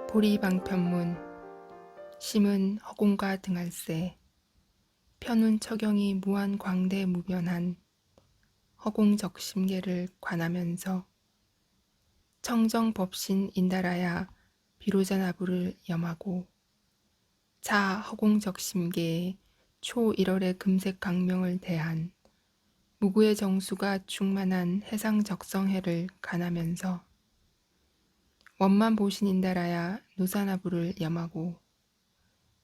보리방편문 심은 허공과 등할세 편운 처경이 무한 광대 무변한 허공적심계를 관하면서 청정법신 인달하야 비로자나부를 염하고 자 허공적심계에 초1월의 금색 강명을 대한 무구의 정수가 충만한 해상적성해를 관하면서 원만 보신 인달하야 노사나부를 염하고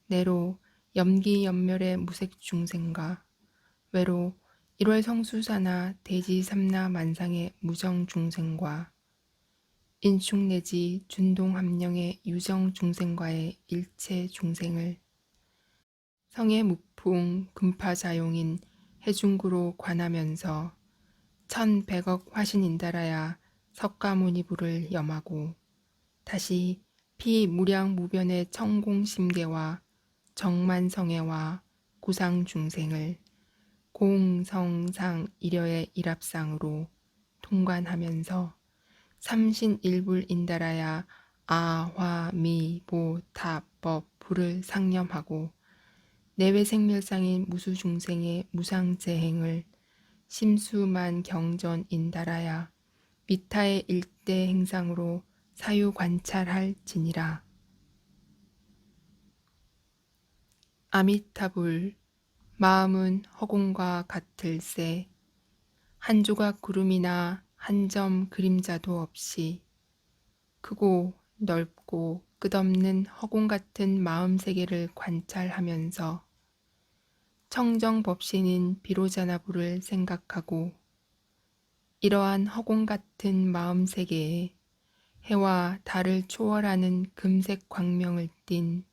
내로 염기연멸의 무색 중생과 외로 1월 성수사나 대지 삼나 만상의 무정 중생과 인축 내지 준동 함령의 유정 중생과의 일체 중생을 성의 무풍 금파자용인 해중구로 관하면서 1100억 화신인달하야 석가모니부를 염하고 다시 피무량무변의 청공심계와 정만성애와 구상중생을 공성상 일여의 일합상으로 통관하면서 삼신일불인달하야 아화미보탑법 부를 상념하고 내외생멸상인 무수중생의 무상재행을 심수만경전인달하야 미타의 일대 행상으로 사유관찰할지니라. 아미타불 마음은 허공과 같을세 한 조각 구름이나 한 점 그림자도 없이 크고 넓고 끝없는 허공 같은 마음 세계를 관찰하면서 청정법신인 비로자나부를 생각하고 이러한 허공 같은 마음 세계에 해와 달을 초월하는 금색 광명을 띤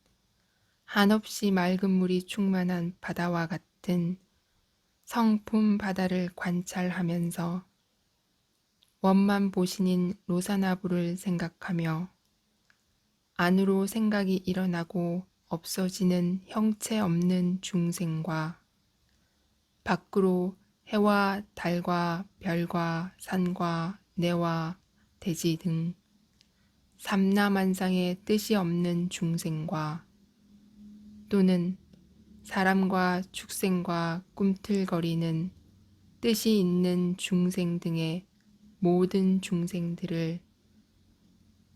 한없이 맑은 물이 충만한 바다와 같은 성품 바다를 관찰하면서 원만 보신인 로사나부를 생각하며 안으로 생각이 일어나고 없어지는 형체 없는 중생과 밖으로 해와 달과 별과 산과 내와 대지 등 삼라만상의 뜻이 없는 중생과 또는 사람과 축생과 꿈틀거리는 뜻이 있는 중생 등의 모든 중생들을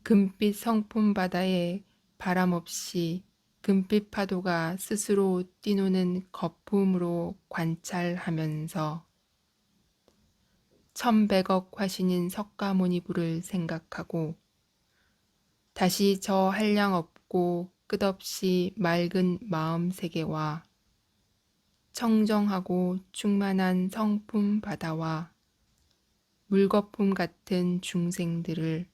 금빛 성품 바다에 바람없이 금빛 파도가 스스로 뛰노는 거품으로 관찰하면서 1100억 화신인 석가모니부를 생각하고 다시 저 한량 없고 끝없이 맑은 마음 세계와 청정하고 충만한 성품 바다와 물거품 같은 중생들을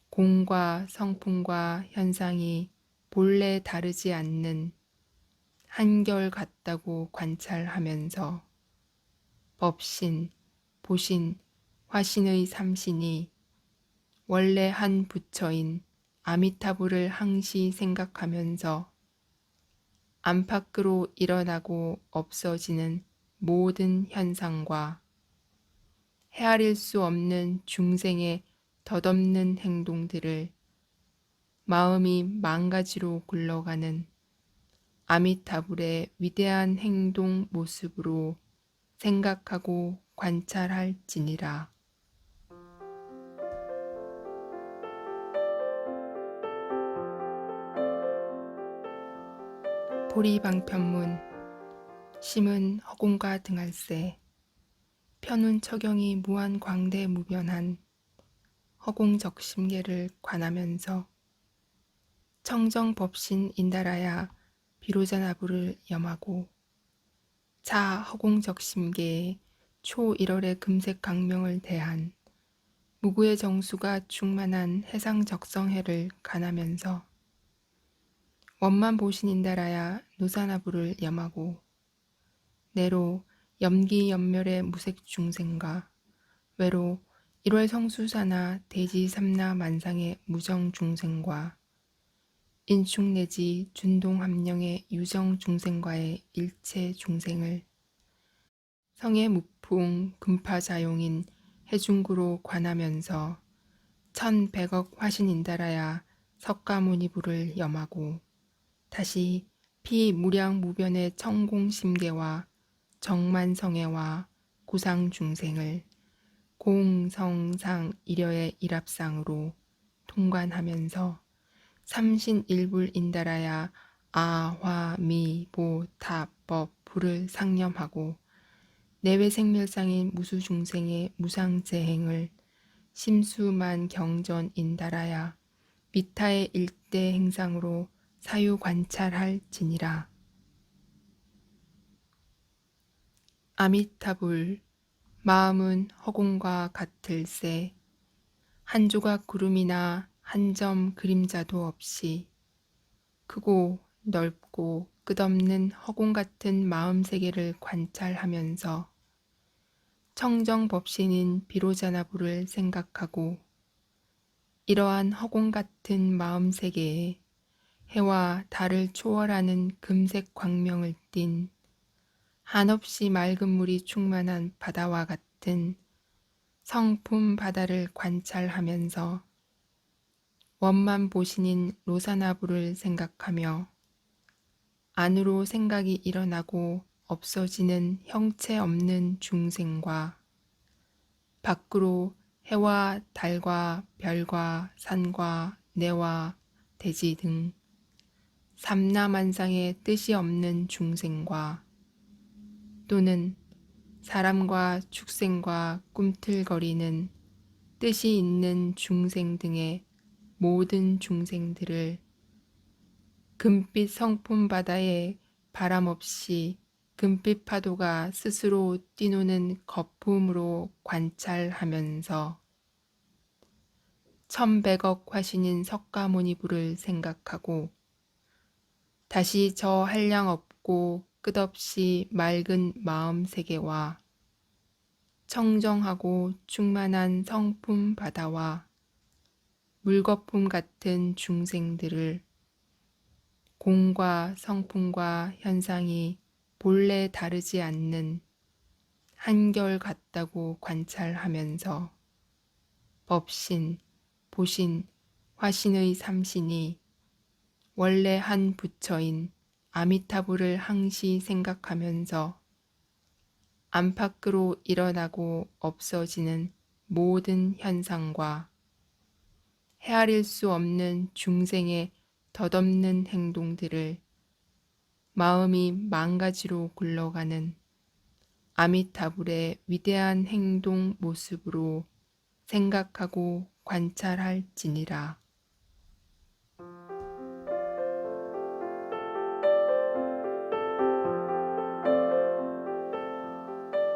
공과 성품과 현상이 본래 다르지 않는 한결 같다고 관찰하면서 법신, 보신, 화신의 삼신이 원래 한 부처인 아미타불을 항시 생각하면서 안팎으로 일어나고 없어지는 모든 현상과 헤아릴 수 없는 중생의 덧없는 행동들을 마음이 망가지로 굴러가는 아미타불의 위대한 행동 모습으로 생각하고 관찰할지니라. 보리방편문 심은 허공과 등할세 편운 처경이 무한 광대 무변한 허공적심계를 관하면서 청정법신 인달하야 비로자나부를 염하고 자 허공적심계에 초1월의 금색 강명을 대한 무구의 정수가 충만한 해상적성해를 관하면서 원만 보신 인달하야 노사나부를 염하고 내로 염기연멸의 무색 중생과 외로 1월 성수사나 대지 삼나 만상의 무정 중생과 인축 내지 준동 함령의 유정 중생과의 일체 중생을 성의 무풍 금파자용인 해중구로 관하면서 1100억 화신인달하야 석가모니부를 염하고 다시 피무량무변의 청공심계와 정만성애와 구상중생을 공성상 일여의 일합상으로 통관하면서 삼신일불인달하야 아화미보탑법 부를 상념하고 내외생멸상인 무수중생의 무상재행을 심수만 경전인달하야 미타의 일대 행상으로 사유관찰할지니라. 아미타불 마음은 허공과 같을세 한 조각 구름이나 한 점 그림자도 없이 크고 넓고 끝없는 허공 같은 마음 세계를 관찰하면서 청정법신인 비로자나부를 생각하고 이러한 허공 같은 마음 세계에 해와 달을 초월하는 금색 광명을 띤 한없이 맑은 물이 충만한 바다와 같은 성품 바다를 관찰하면서 원만 보신인 로사나부를 생각하며 안으로 생각이 일어나고 없어지는 형체 없는 중생과 밖으로 해와 달과 별과 산과 내와 대지 등 삼라만상의 뜻이 없는 중생과 또는 사람과 축생과 꿈틀거리는 뜻이 있는 중생 등의 모든 중생들을 금빛 성품 바다에 바람 없이 금빛 파도가 스스로 뛰노는 거품으로 관찰하면서 천백억 화신인 석가모니부를 생각하고 다시 저 한량 없고 끝없이 맑은 마음 세계와 청정하고 충만한 성품 바다와 물거품 같은 중생들을 공과 성품과 현상이 본래 다르지 않는 한결 같다고 관찰하면서 법신, 보신, 화신의 삼신이 원래 한 부처인 아미타불을 항시 생각하면서 안팎으로 일어나고 없어지는 모든 현상과 헤아릴 수 없는 중생의 덧없는 행동들을 마음이 망가지로 굴러가는 아미타불의 위대한 행동 모습으로 생각하고 관찰할지니라.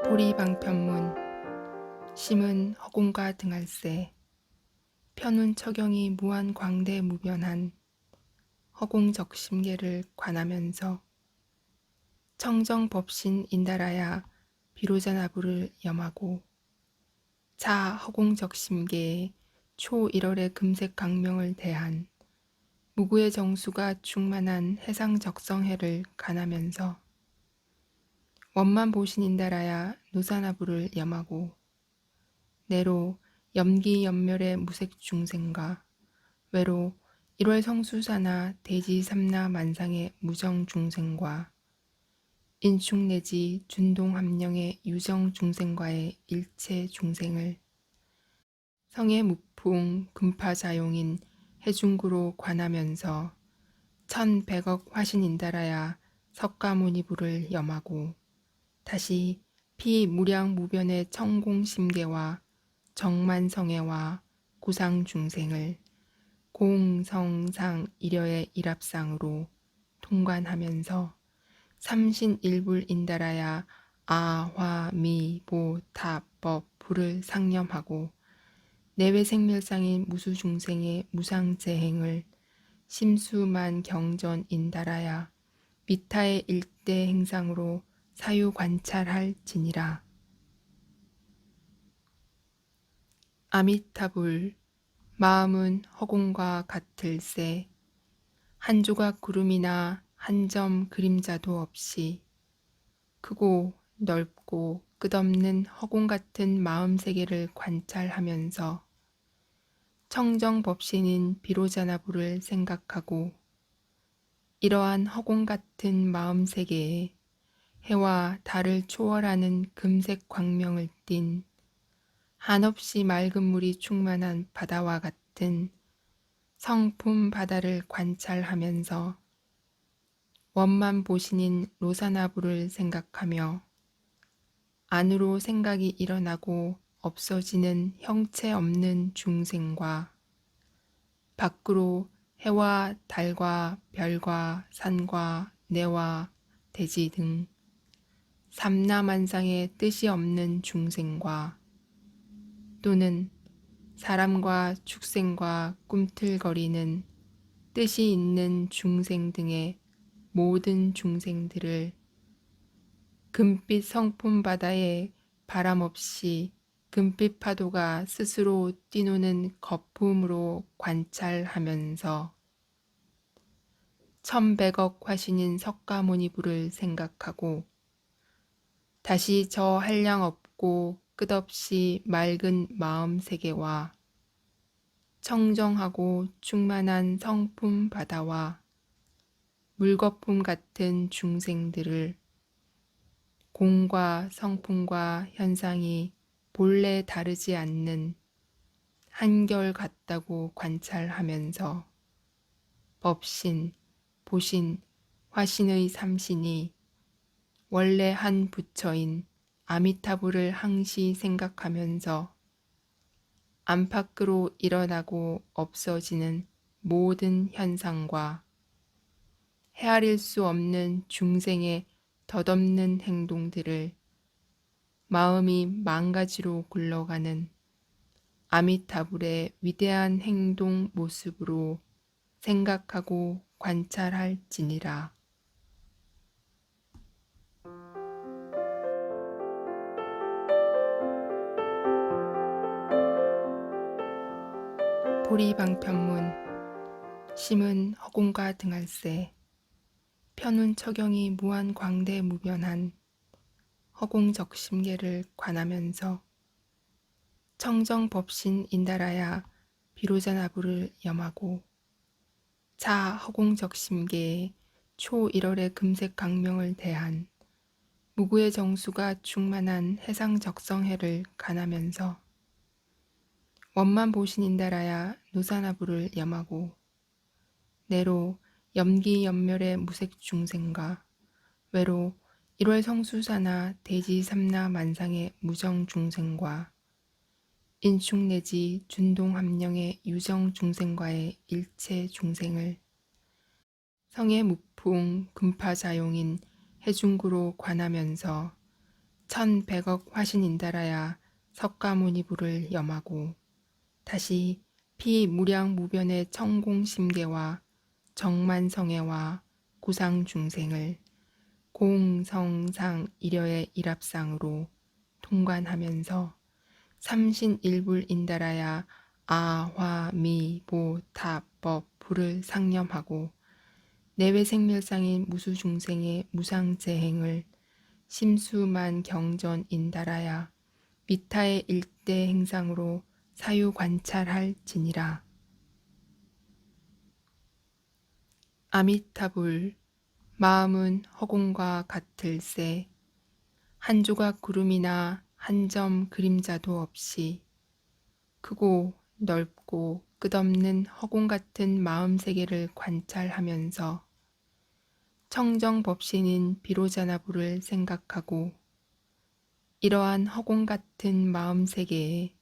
보리방편문 심은 허공과 등할세 편운 처경이 무한 광대 무변한 허공적심계를 관하면서 청정법신 인달하야 비로자나부를 염하고 자 허공적심계에 초1월의 금색 강명을 대한 무구의 정수가 충만한 해상적성해를 관하면서 원만 보신인달하야 노사나부를 염하고 내로 염기연멸의 무색 중생과 외로 1월 성수사나 대지 삼나 만상의 무정 중생과 인충 내지 준동 함령의 유정 중생과의 일체 중생을 성의 무풍 금파자용인 해중구로 관하면서 1100억 화신인달하야 석가모니부를 염하고 다시 피무량무변의 청공심계와 정만성애와 구상중생을 공성상 일여의 일합상으로 통관하면서 삼신일불인달하야 아화미보탑법 부를 상념하고 내외생멸상인 무수중생의 무상재행을 심수만 경전인달하야 미타의 일대 행상으로 사유관찰할지니라. 아미타불 마음은 허공과 같을세 한 조각 구름이나 한 점 그림자도 없이 크고 넓고 끝없는 허공 같은 마음 세계를 관찰하면서 청정법신인 비로자나부를 생각하고 이러한 허공 같은 마음 세계에 해와 달을 초월하는 금색 광명을 띤 한없이 맑은 물이 충만한 바다와 같은 성품 바다를 관찰하면서 원만 보신인 로사나부를 생각하며 안으로 생각이 일어나고 없어지는 형체 없는 중생과 밖으로 해와 달과 별과 산과 내와 대지 등 삼라만상의 뜻이 없는 중생과 또는 사람과 축생과 꿈틀거리는 뜻이 있는 중생 등의 모든 중생들을 금빛 성품 바다에 바람 없이 금빛 파도가 스스로 뛰노는 거품으로 관찰하면서 천백억 화신인 석가모니부를 생각하고 다시 저 한량 없고 끝없이 맑은 마음 세계와 청정하고 충만한 성품 바다와 물거품 같은 중생들을 공과 성품과 현상이 본래 다르지 않는 한결 같다고 관찰하면서 법신, 보신, 화신의 삼신이 원래 한 부처인 아미타부를 항시 생각하면서 안팎으로 일어나고 없어지는 모든 현상과 헤아릴 수 없는 중생의 덧없는 행동들을 마음이 망가지로 굴러가는 아미타불의 위대한 행동 모습으로 생각하고 관찰할지니라. 보리방편문 심은 허공과 등할세 편운 처경이 무한 광대 무변한 허공적심계를 관하면서 청정법신 인달하야 비로자나부를 염하고 자 허공적심계에 초1월의 금색 강명을 대한 무구의 정수가 충만한 해상적성해를 관하면서 원만 보신 인달하야 노사나부를 염하고 내로 염기연멸의 무색 중생과 외로 1월 성수사나 대지 삼나 만상의 무정 중생과 인축 내지 준동 함령의 유정 중생과의 일체 중생을 성의 무풍 금파자용인 해중구로 관하면서 1100억 화신인달하야 석가모니부를 염하고 다시 피무량무변의 청공심계와 정만성애와 구상중생을 공성상 일여의 일합상으로 통관하면서 삼신일불인달하야 아화미보탑법 부를 상념하고 내외생멸상인 무수중생의 무상재행을 심수만 경전인달하야 미타의 일대 행상으로 사유관찰할지니라. 아미타불 마음은 허공과 같을세 한 조각 구름이나 한 점 그림자도 없이 크고 넓고 끝없는 허공 같은 마음 세계를 관찰하면서 청정법신인 비로자나부를 생각하고 이러한 허공 같은 마음 세계에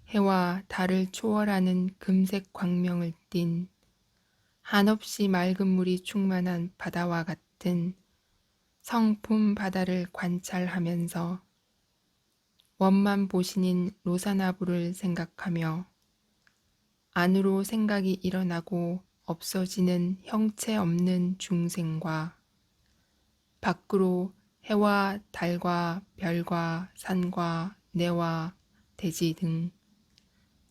해와 달을 초월하는 금색 광명을 띤 한없이 맑은 물이 충만한 바다와 같은 성품 바다를 관찰하면서 원만 보신인 로사나부를 생각하며 안으로 생각이 일어나고 없어지는 형체 없는 중생과 밖으로 해와 달과 별과 산과 내와 대지 등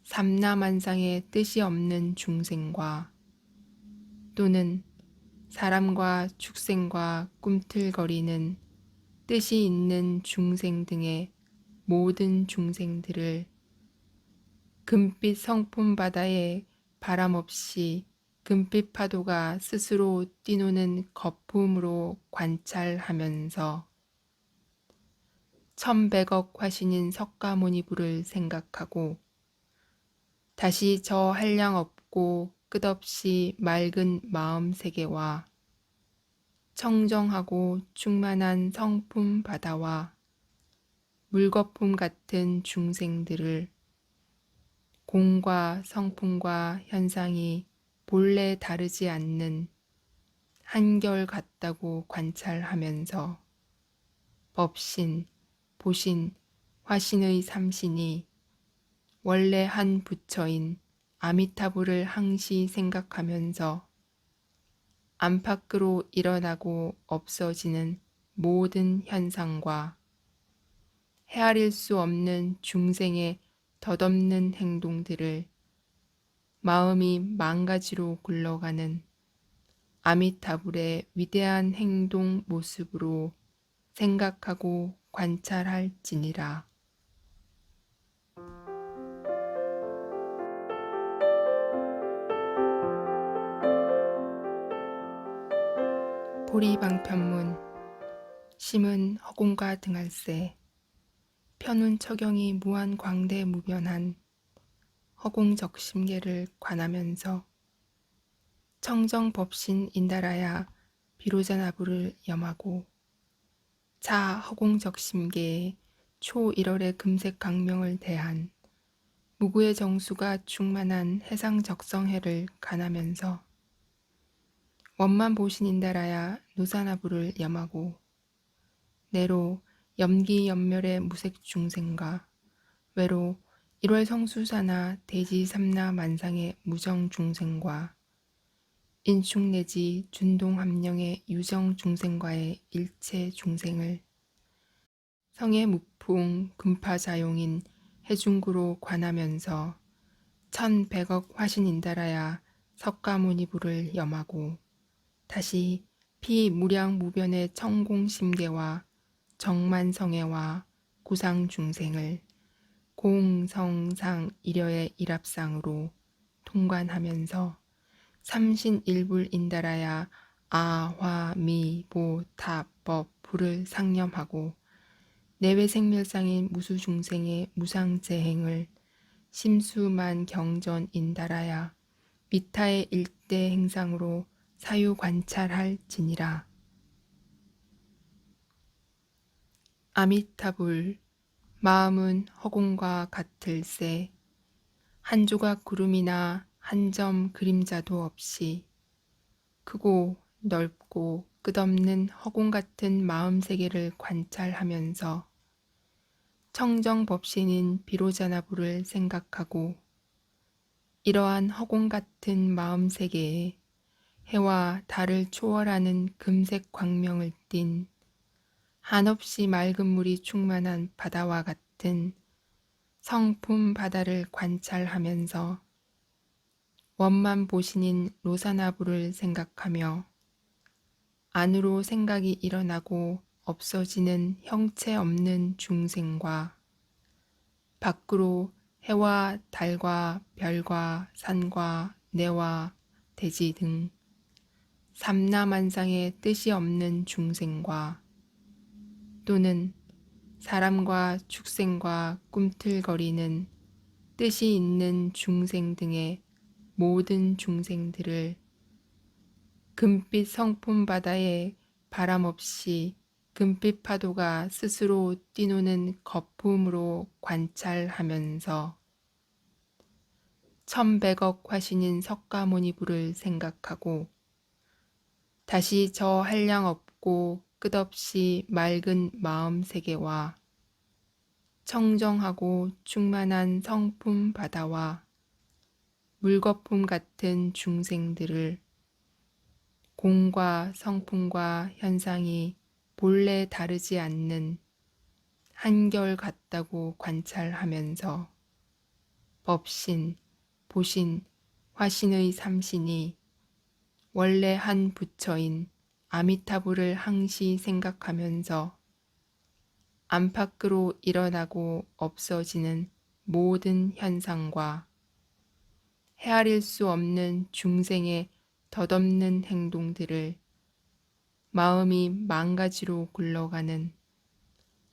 삼라만상의 뜻이 없는 중생과 또는 사람과 축생과 꿈틀거리는 뜻이 있는 중생 등의 모든 중생들을 금빛 성품 바다에 바람 없이 금빛 파도가 스스로 뛰노는 거품으로 관찰하면서 천백억 화신인 석가모니부를 생각하고 다시 저 한량 없고 끝없이 맑은 마음 세계와 청정하고 충만한 성품 바다와 물거품 같은 중생들을 공과 성품과 현상이 본래 다르지 않는 한결같다고 관찰하면서 법신, 보신, 화신의 삼신이 원래 한 부처인 아미타부를 항시 생각하면서 안팎으로 일어나고 없어지는 모든 현상과 헤아릴 수 없는 중생의 덧없는 행동들을 마음이 망가지로 굴러가는 아미타불의 위대한 행동 모습으로 생각하고 관찰할지니라. 보리방편문 심은 허공과 등할세 편운 처경이 무한 광대 무변한 허공적심계를 관하면서 청정법신 인달하야 비로자나부를 염하고 자 허공적심계에 초 1월의 금색 강명을 대한 무구의 정수가 충만한 해상적성해를 관하면서 원만 보신인달하야 노사나부를 염하고 내로 염기연멸의 무색 중생과 외로 1월 성수사나 대지 삼나 만상의 무정 중생과 인축 내지 준동 함령의 유정 중생과의 일체 중생을 성의 무풍 금파자용인 해중구로 관하면서 1100억 화신인달하야 석가모니부를 염하고 다시 피무량무변의 청공심계와 정만성애와 구상중생을 공성상 일여의 일합상으로 통관하면서 삼신일불인달하야 아화미보탑법 부를 상념하고 내외생멸상인 무수중생의 무상재행을 심수만 경전인달하야 미타의 일대 행상으로 사유관찰할지니라. 아미타불 마음은 허공과 같을세 한 조각 구름이나 한 점 그림자도 없이 크고 넓고 끝없는 허공 같은 마음 세계를 관찰하면서 청정법신인 비로자나부를 생각하고 이러한 허공 같은 마음 세계에 해와 달을 초월하는 금색 광명을 띤 한없이 맑은 물이 충만한 바다와 같은 성품 바다를 관찰하면서 원만 보신인 로사나부를 생각하며 안으로 생각이 일어나고 없어지는 형체 없는 중생과 밖으로 해와 달과 별과 산과 내와 대지 등 삼라만상의 뜻이 없는 중생과 또는 사람과 축생과 꿈틀거리는 뜻이 있는 중생 등의 모든 중생들을 금빛 성품 바다에 바람 없이 금빛 파도가 스스로 뛰노는 거품으로 관찰하면서 천백억 화신인 석가모니부를 생각하고 다시 저 한량 없고 끝없이 맑은 마음 세계와 청정하고 충만한 성품 바다와 물거품 같은 중생들을 공과 성품과 현상이 본래 다르지 않는 한결같다고 관찰하면서 법신, 보신, 화신의 삼신이 원래 한 부처인 아미타부를 항시 생각하면서 안팎으로 일어나고 없어지는 모든 현상과 헤아릴 수 없는 중생의 덧없는 행동들을 마음이 망가지로 굴러가는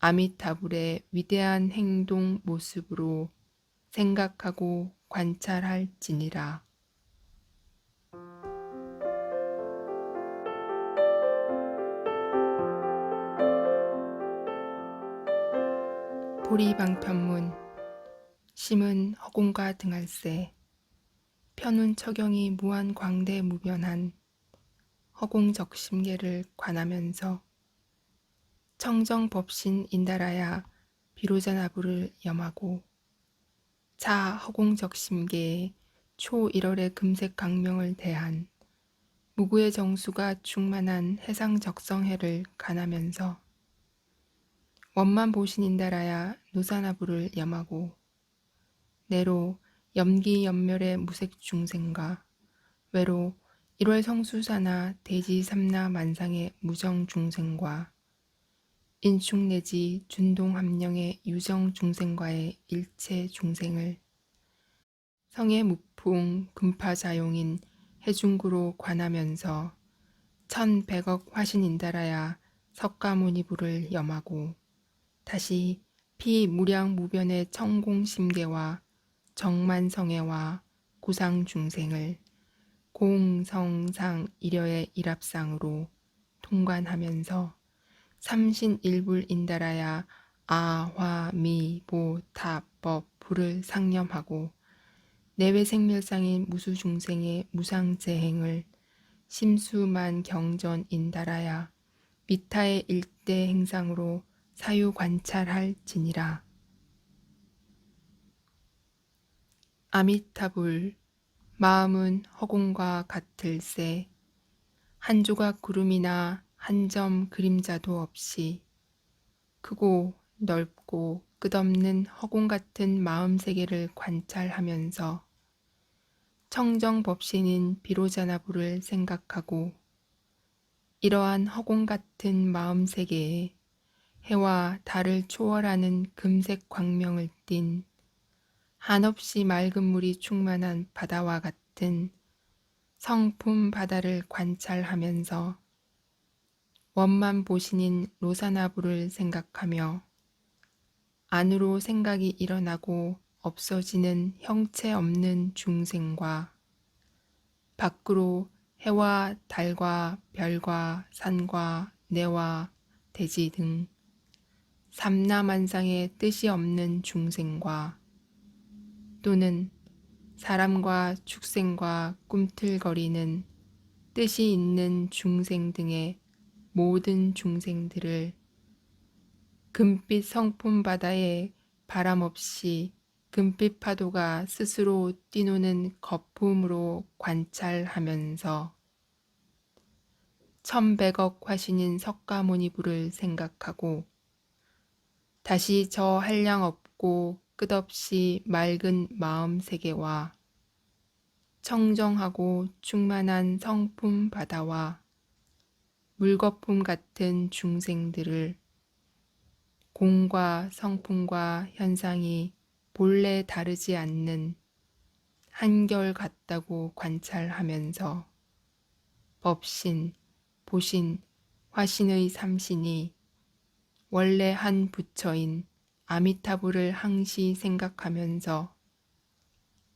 아미타불의 위대한 행동 모습으로 생각하고 관찰할지니라. 보리방편문 심은 허공과 등할세 편운 처경이 무한 광대 무변한 허공적심계를 관하면서 청정법신 인달하야 비로자나부를 염하고 자 허공적심계에 초1월의 금색 강명을 대한 무구의 정수가 충만한 해상적성해를 관하면서 원만 보신인달하야 노사나부를 염하고 내로 염기연멸의 무색 중생과 외로 1월 성수사나 대지 삼나 만상의 무정 중생과 인축 내지 준동 함령의 유정 중생과의 일체 중생을 성의 무풍 금파자용인 해중구로 관하면서 1100억 화신인달하야 석가모니부를 염하고 다시 피무량무변의 청공심계와 정만성애와 구상중생을 공성상 일여의 일합상으로 통관하면서 삼신일불인달하야 아화미보탑법 불을 상념하고 내외생멸상인 무수중생의 무상재행을 심수만 경전인달하야 미타의 일대 행상으로 사유관찰할지니라. 아미타불 마음은 허공과 같을세 한 조각 구름이나 한 점 그림자도 없이 크고 넓고 끝없는 허공 같은 마음 세계를 관찰하면서 청정법신인 비로자나부를 생각하고 이러한 허공 같은 마음 세계에 해와 달을 초월하는 금색 광명을 띤 한없이 맑은 물이 충만한 바다와 같은 성품 바다를 관찰하면서 원만 보신인 로사나부를 생각하며 안으로 생각이 일어나고 없어지는 형체 없는 중생과 밖으로 해와 달과 별과 산과 내와 대지 등 삼라만상의 뜻이 없는 중생과 또는 사람과 축생과 꿈틀거리는 뜻이 있는 중생 등의 모든 중생들을 금빛 성품 바다에 바람 없이 금빛 파도가 스스로 뛰노는 거품으로 관찰하면서 1100억 화신인 석가모니부를 생각하고 다시 저 한량 없고 끝없이 맑은 마음 세계와 청정하고 충만한 성품 바다와 물거품 같은 중생들을 공과 성품과 현상이 본래 다르지 않는 한결같다고 관찰하면서 법신, 보신, 화신의 삼신이 원래 한 부처인 아미타불을 항시 생각하면서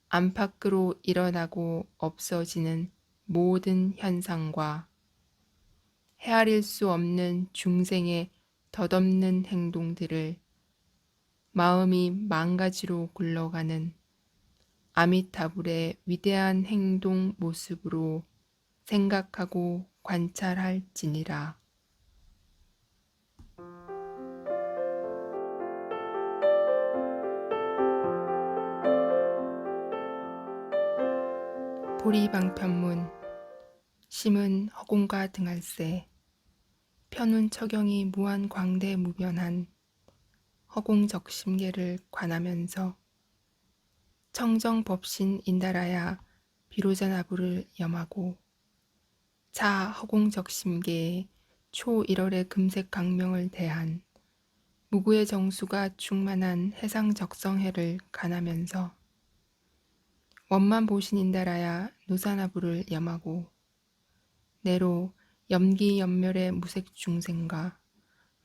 안팎으로 일어나고 없어지는 모든 현상과 헤아릴 수 없는 중생의 덧없는 행동들을 마음이 망가지로 굴러가는 아미타불의 위대한 행동 모습으로 생각하고 관찰할지니라. 보리방편문 심은 허공과 등할세 편운 처경이 무한 광대 무변한 허공적심계를 관하면서 청정법신 인달하야 비로자나부를 염하고 자 허공적심계에 초1월의 금색 강명을 대한 무구의 정수가 충만한 해상적성해를 가나면서 원만 보신인다라야 노사나부를 염하고 내로 염기연멸의 무색 중생과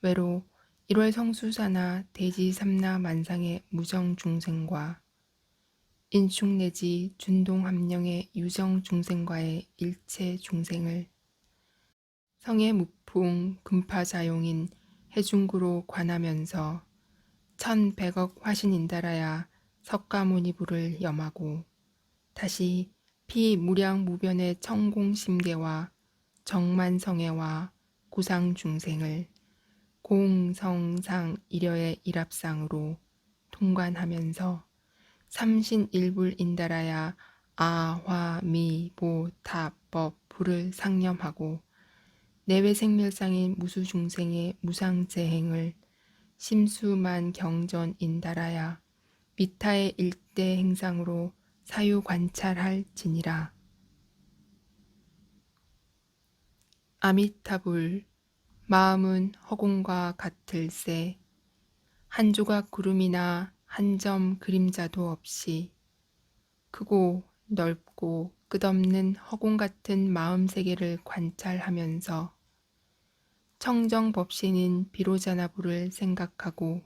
외로 일월 성수사나 대지 삼나 만상의 무정 중생과 인축 내지 준동 함령의 유정 중생과의 일체 중생을 성의 무풍 금파자용인 해중구로 관하면서 1100억 화신인다라야 석가모니부를 염하고 다시 피무량무변의 청공심계와 정만성애와 구상중생을 공성상 일여의 일합상으로 통관하면서 삼신일불인다라야 아화미보탑법 부를 상념하고 내외생멸상인 무수중생의 무상재행을 심수만 경전인다라야 미타의 일대 행상으로 사유관찰할지니라. 아미타불 마음은 허공과 같을세 한 조각 구름이나 한 점 그림자도 없이 크고 넓고 끝없는 허공 같은 마음 세계를 관찰하면서 청정법신인 비로자나부를 생각하고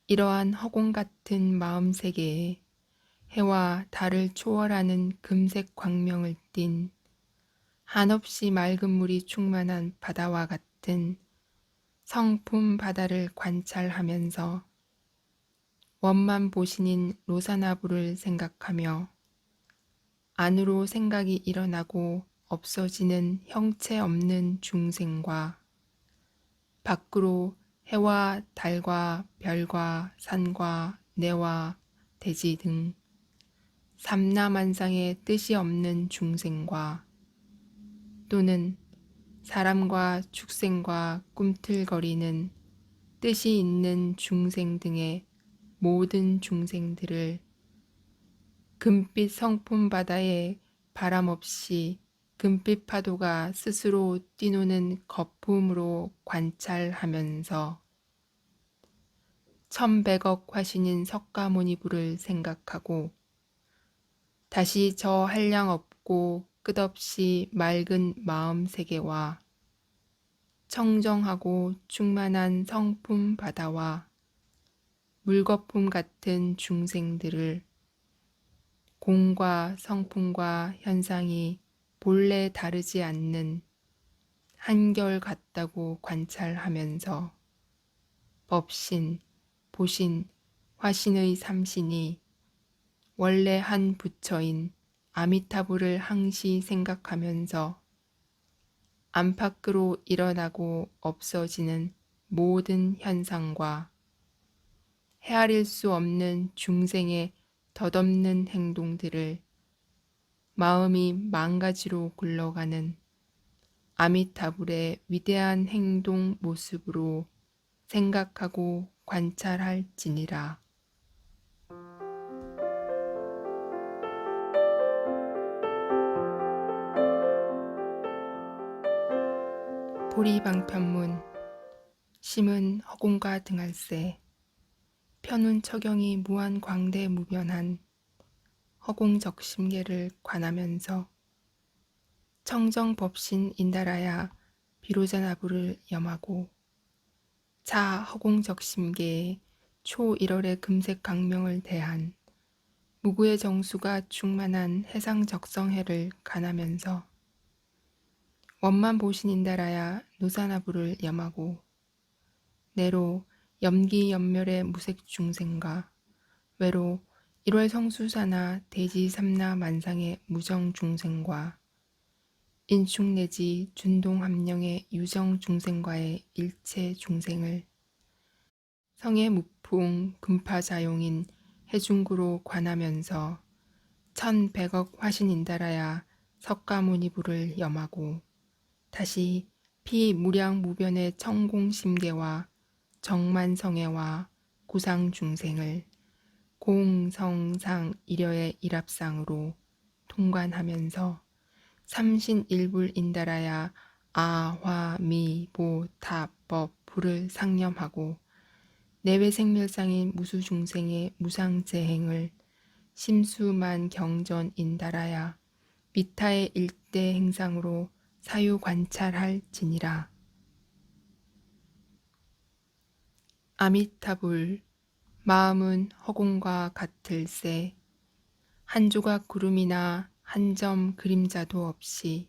이러한 허공 같은 마음 세계에 해와 달을 초월하는 금색 광명을 띤 한없이 맑은 물이 충만한 바다와 같은 성품 바다를 관찰하면서 원만 보신인 로사나부를 생각하며 안으로 생각이 일어나고 없어지는 형체 없는 중생과 밖으로 해와 달과 별과 산과 내와 대지 등 삼라만상의 뜻이 없는 중생과 또는 사람과 축생과 꿈틀거리는 뜻이 있는 중생 등의 모든 중생들을 금빛 성품 바다에 바람 없이 금빛 파도가 스스로 뛰노는 거품으로 관찰하면서 1100억 화신인 석가모니부를 생각하고 다시 저 한량 없고 끝없이 맑은 마음 세계와 청정하고 충만한 성품 바다와 물거품 같은 중생들을 공과 성품과 현상이 본래 다르지 않는 한결같다고 관찰하면서 법신, 보신, 화신의 삼신이 원래 한 부처인 아미타부를 항시 생각하면서 안팎으로 일어나고 없어지는 모든 현상과 헤아릴 수 없는 중생의 덧없는 행동들을 마음이 망가지로 굴러가는 아미타불의 위대한 행동 모습으로 생각하고 관찰할지니라. 보리방편문 심은 허공과 등할세 편운 처경이 무한 광대 무변한 허공적심계를 관하면서 청정법신 인다라야 비로자나부를 염하고 자 허공적심계에 초1월의 금색 강명을 대한 무구의 정수가 충만한 해상적성해를 관하면서 원만 보신인다라야 노사나부를 염하고 내로 염기연멸의 무색 중생과 외로 1월 성수사나 대지 삼나 만상의 무정 중생과 인축 내지 준동 함령의 유정 중생과의 일체 중생을 성의 무풍 금파자용인 해중구로 관하면서 1100억 화신인다라야 석가모니부를 염하고 다시 피무량무변의 청공심계와 정만성애와 구상중생을 공성상 일여의 일합상으로 통관하면서 삼신일불인다라야 아화미보탑법 부를 상념하고 내외생멸상인 무수중생의 무상재행을 심수만 경전 인달하야 미타의 일대 행상으로 사유관찰할지니라. 아미타불 마음은 허공과 같을세 한 조각 구름이나 한 점 그림자도 없이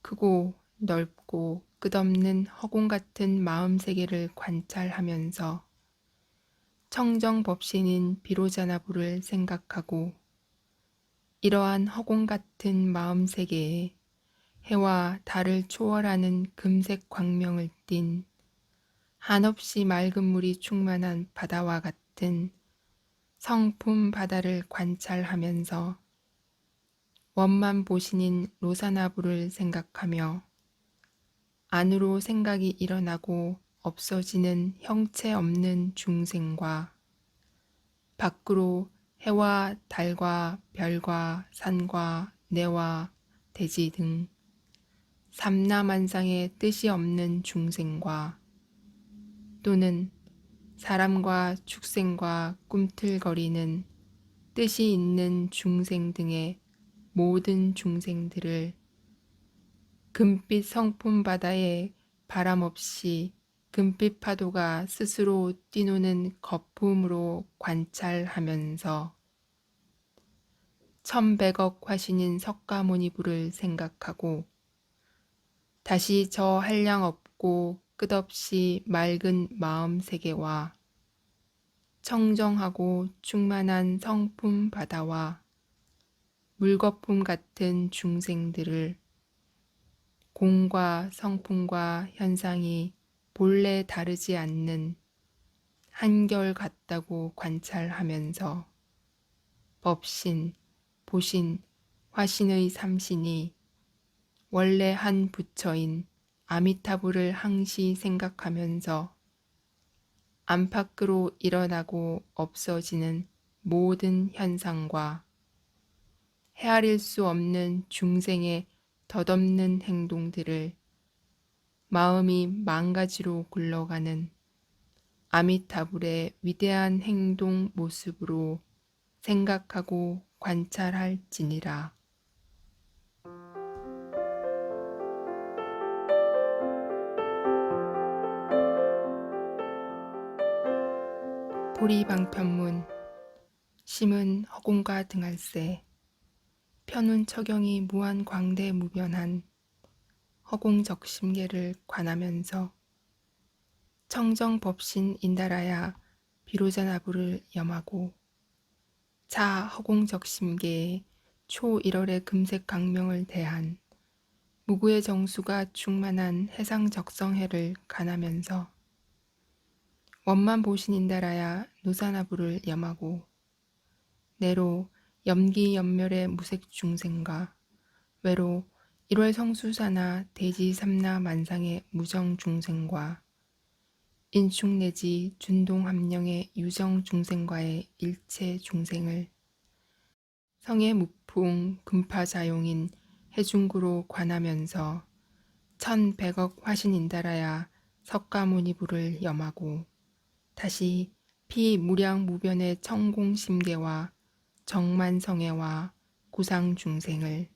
크고 넓고 끝없는 허공 같은 마음 세계를 관찰하면서 청정법신인 비로자나부를 생각하고 이러한 허공 같은 마음 세계에 해와 달을 초월하는 금색 광명을 띤 한없이 맑은 물이 충만한 바다와 같은 성품 바다를 관찰하면서 원만 보신인 로사나부를 생각하며 안으로 생각이 일어나고 없어지는 형체 없는 중생과 밖으로 해와 달과 별과 산과 내와 대지 등 삼라만상의 뜻이 없는 중생과 또는 사람과 축생과 꿈틀거리는 뜻이 있는 중생 등의 모든 중생들을 금빛 성품 바다에 바람 없이 금빛 파도가 스스로 뛰노는 거품으로 관찰하면서 천백억 화신인 석가모니부를 생각하고 다시 저 한량 없고 끝없이 맑은 마음 세계와 청정하고 충만한 성품 바다와 물거품 같은 중생들을 공과 성품과 현상이 본래 다르지 않는 한결 같다고 관찰하면서 법신, 보신, 화신의 삼신이 원래 한 부처인 아미타불을 항시 생각하면서 안팎으로 일어나고 없어지는 모든 현상과 헤아릴 수 없는 중생의 덧없는 행동들을 마음이 망가지로 굴러가는 아미타불의 위대한 행동 모습으로 생각하고 관찰할지니라. 보리방편문 심은 허공과 등할세 편운 처경이 무한 광대 무변한 허공적심계를 관하면서 청정법신 인달하야 비로자나부를 염하고 자 허공적심계에 초1월의 금색 강명을 대한 무구의 정수가 충만한 해상적성해를 관하면서 원만 보신 인달하야 노사나부를 염하고 내로 염기연멸의 무색 중생과 외로 1월 성수사나 대지 삼나 만상의 무정 중생과 인축 내지 준동 함령의 유정 중생과의 일체 중생을 성의 무풍 금파자용인 해중구로 관하면서 1100억 화신인달하야 석가모니부를 염하고 다시 피무량무변의 청공심계와 정만성애와 구상중생을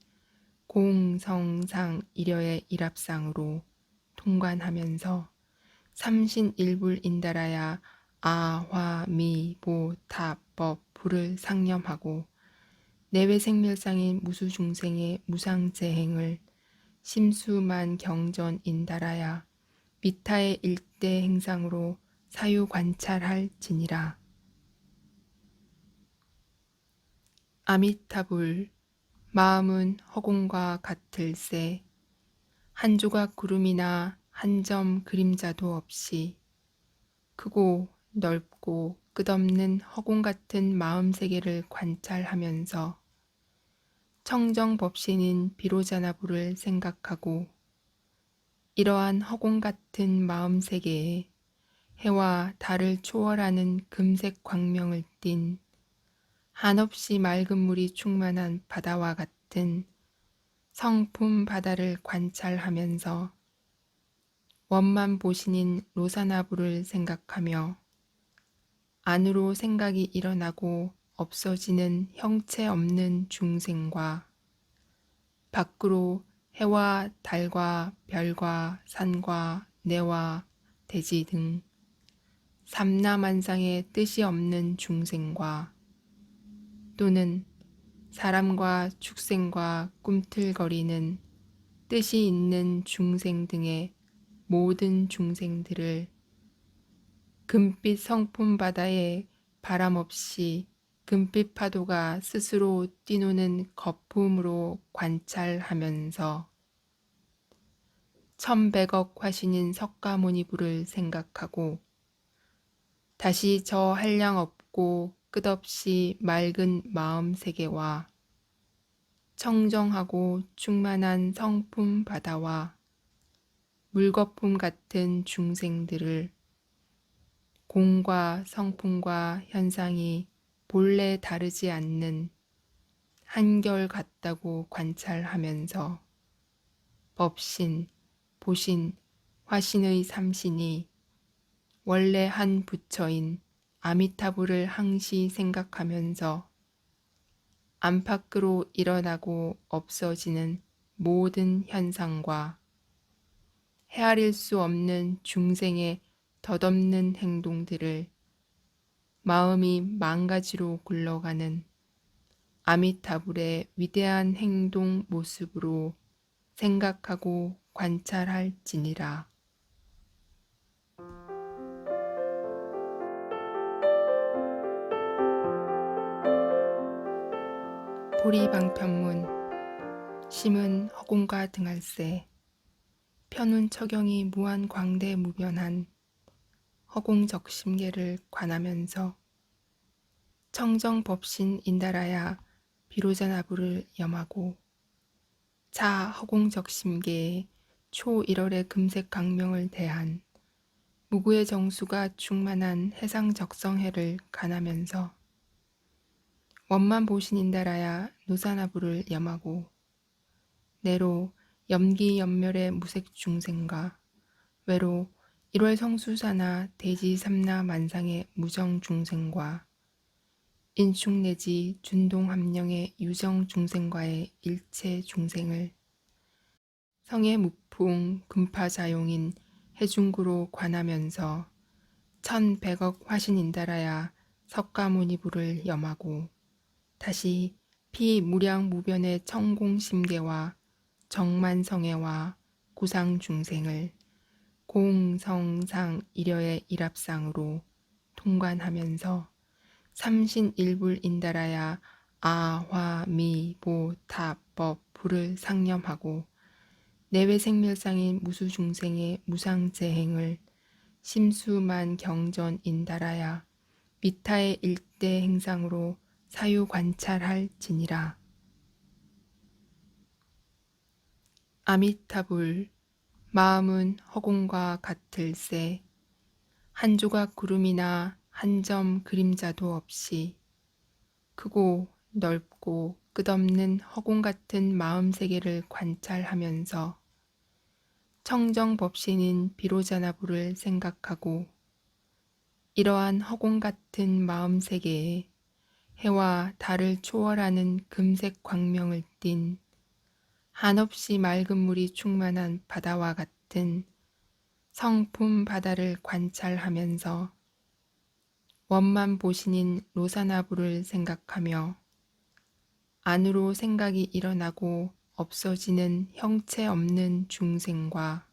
공성상 일여의 일합상으로 통관하면서 삼신일불인달하야 아화미보탑법 부를 상념하고 내외생멸상인 무수중생의 무상재행을 심수만 경전인달하야 미타의 일대 행상으로 사유관찰할지니라. 아미타불 마음은 허공과 같을세 한 조각 구름이나 한 점 그림자도 없이 크고 넓고 끝없는 허공 같은 마음 세계를 관찰하면서 청정법신인 비로자나부를 생각하고 이러한 허공 같은 마음 세계에 해와 달을 초월하는 금색 광명을 띤 한없이 맑은 물이 충만한 바다와 같은 성품 바다를 관찰하면서 원만 보신인 로사나부를 생각하며 안으로 생각이 일어나고 없어지는 형체 없는 중생과 밖으로 해와 달과 별과 산과 내와 대지 등 삼라만상의 뜻이 없는 중생과 또는 사람과 축생과 꿈틀거리는 뜻이 있는 중생 등의 모든 중생들을 금빛 성품 바다에 바람 없이 금빛 파도가 스스로 뛰노는 거품으로 관찰하면서 천백억 화신인 석가모니부를 생각하고 다시 저 한량 없고 끝없이 맑은 마음 세계와 청정하고 충만한 성품 바다와 물거품 같은 중생들을 공과 성품과 현상이 본래 다르지 않는 한결같다고 관찰하면서 법신, 보신, 화신의 삼신이 원래 한 부처인 아미타부를 항시 생각하면서 안팎으로 일어나고 없어지는 모든 현상과 헤아릴 수 없는 중생의 덧없는 행동들을 마음이 망가지로 굴러가는 아미타불의 위대한 행동 모습으로 생각하고 관찰할지니라. 보리방편문 심은 허공과 등할세 편운 처경이 무한 광대 무변한 허공적심계를 관하면서 청정법신 인달하야 비로자나부를 염하고 자 허공적심계에 초1월의 금색 강명을 대한 무구의 정수가 충만한 해상적성해를 관하면서 원만 보신인달하야 노사나부를 염하고 내로 염기연멸의 무색 중생과 외로 1월 성수사나 대지 삼나 만상의 무정 중생과 인축 내지 준동 함령의 유정 중생과의 일체 중생을 성의 무풍 금파자용인 해중구로 관하면서 1100억 화신인달하야 석가모니부를 염하고 다시 피무량무변의 청공심계와 정만성애와 구상중생을 공성상 일여의 일합상으로 통관하면서 삼신일불인달하야 아화미보탑법 부를 상념하고 내외생멸상인 무수중생의 무상재행을 심수만 경전인달하야 미타의 일대 행상으로 사유관찰할지니라. 아미타불 마음은 허공과 같을세 한 조각 구름이나 한 점 그림자도 없이 크고 넓고 끝없는 허공 같은 마음 세계를 관찰하면서 청정법신인 비로자나부를 생각하고 이러한 허공 같은 마음 세계에 해와 달을 초월하는 금색 광명을 띤 한없이 맑은 물이 충만한 바다와 같은 성품 바다를 관찰하면서 원만 보신인 로사나부를 생각하며 안으로 생각이 일어나고 없어지는 형체 없는 중생과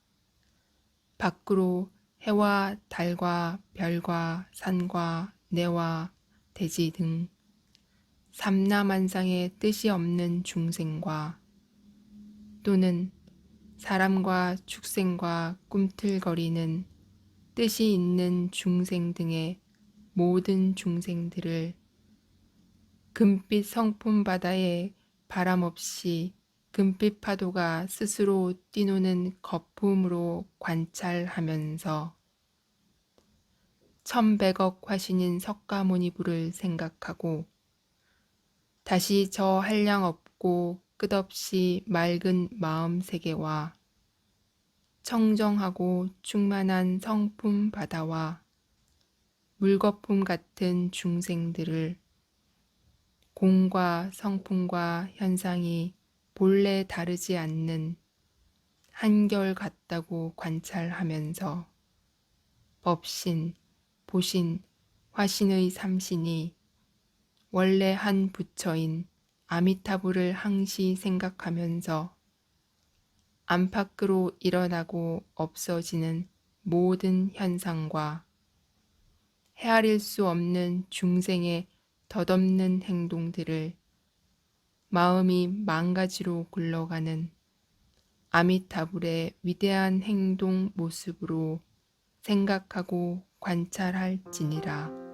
밖으로 해와 달과 별과 산과 내와 대지 등 삼라만상의 뜻이 없는 중생과 또는 사람과 축생과 꿈틀거리는 뜻이 있는 중생 등의 모든 중생들을 금빛 성품 바다에 바람 없이 금빛 파도가 스스로 뛰노는 거품으로 관찰하면서 천백억 화신인 석가모니부를 생각하고 다시 저 한량 없고 끝없이 맑은 마음 세계와 청정하고 충만한 성품 바다와 물거품 같은 중생들을 공과 성품과 현상이 본래 다르지 않는 한결같다고 관찰하면서 법신, 보신, 화신의 삼신이 원래 한 부처인 아미타부를 항시 생각하면서 안팎으로 일어나고 없어지는 모든 현상과 헤아릴 수 없는 중생의 덧없는 행동들을 마음이 망가지로 굴러가는 아미타불의 위대한 행동 모습으로 생각하고 관찰할지니라.